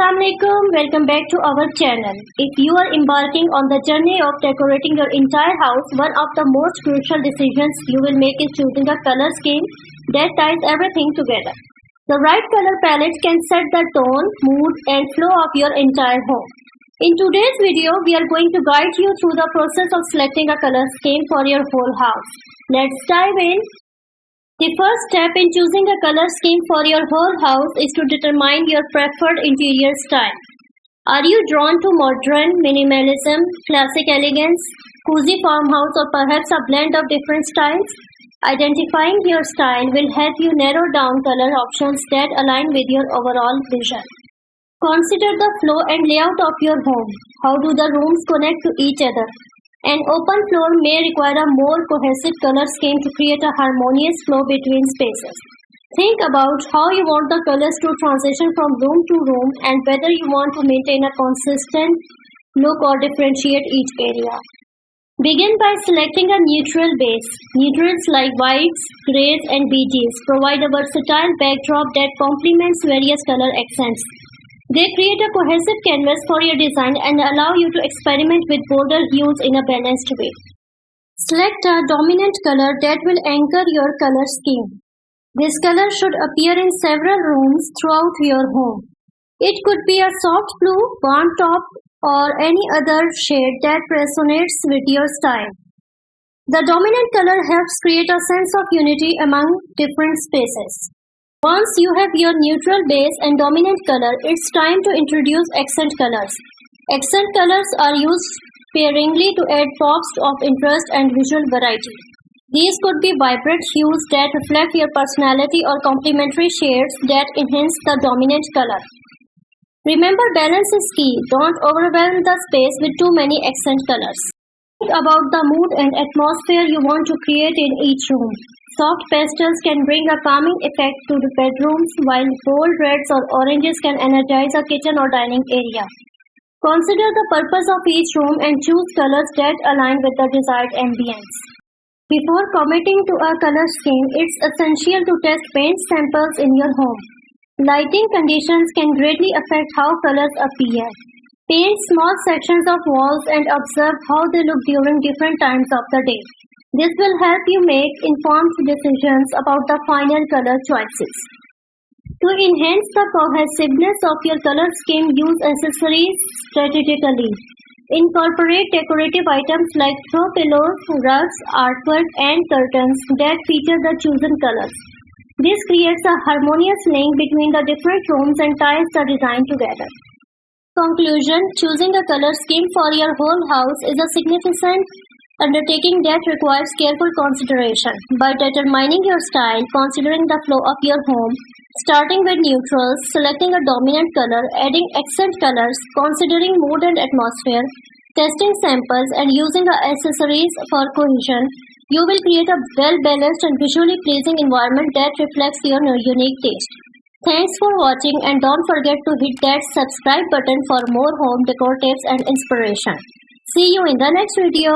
Assalamualaikum, welcome back to our channel. If you are embarking on the journey of decorating your entire house, one of the most crucial decisions you will make is choosing a color scheme that ties everything together. The right color palette can set the tone, mood, and flow of your entire home. In today's video, we are going to guide you through the process of selecting a color scheme for your whole house. Let's dive in. The first step in choosing a color scheme for your whole house is to determine your preferred interior style. Are you drawn to modern minimalism, classic elegance, cozy farmhouse, or perhaps a blend of different styles? Identifying your style will help you narrow down color options that align with your overall vision. Consider the flow and layout of your home. How do the rooms connect to each other? An open floor may require a more cohesive color scheme to create a harmonious flow between spaces. Think about how you want the colors to transition from room to room and whether you want to maintain a consistent look or differentiate each area. Begin by selecting a neutral base. Neutrals like whites, grays, and beiges provide a versatile backdrop that complements various color accents. They create a cohesive canvas for your design and allow you to experiment with bolder hues in a balanced way. Select a dominant color that will anchor your color scheme. This color should appear in several rooms throughout your home. It could be a soft blue, warm taupe, or any other shade that resonates with your style. The dominant color helps create a sense of unity among different spaces. Once you have your neutral base and dominant color, it's time to introduce accent colors. Accent colors are used sparingly to add pops of interest and visual variety. These could be vibrant hues that reflect your personality or complementary shades that enhance the dominant color. Remember, balance is key. Don't overwhelm the space with too many accent colors. Think about the mood and atmosphere you want to create in each room. Soft pastels can bring a calming effect to the bedrooms, while bold reds or oranges can energize a kitchen or dining area. Consider the purpose of each room and choose colors that align with the desired ambience. Before committing to a color scheme, it's essential to test paint samples in your home. Lighting conditions can greatly affect how colors appear. Paint small sections of walls and observe how they look during different times of the day. This will help you make informed decisions about the final color choices. To enhance the cohesiveness of your color scheme, use accessories strategically. Incorporate decorative items like throw pillows, rugs, artwork, and curtains that feature the chosen colors. This creates a harmonious link between the different rooms and ties the design together. Conclusion: choosing a color scheme for your whole house is a significant undertaking that requires careful consideration. By determining your style, considering the flow of your home, starting with neutrals, selecting a dominant color, adding accent colors, considering mood and atmosphere, testing samples, and using the accessories for cohesion, you will create a well-balanced and visually pleasing environment that reflects your unique taste. Thanks for watching, and don't forget to hit that subscribe button for more home decor tips and inspiration. See you in the next video.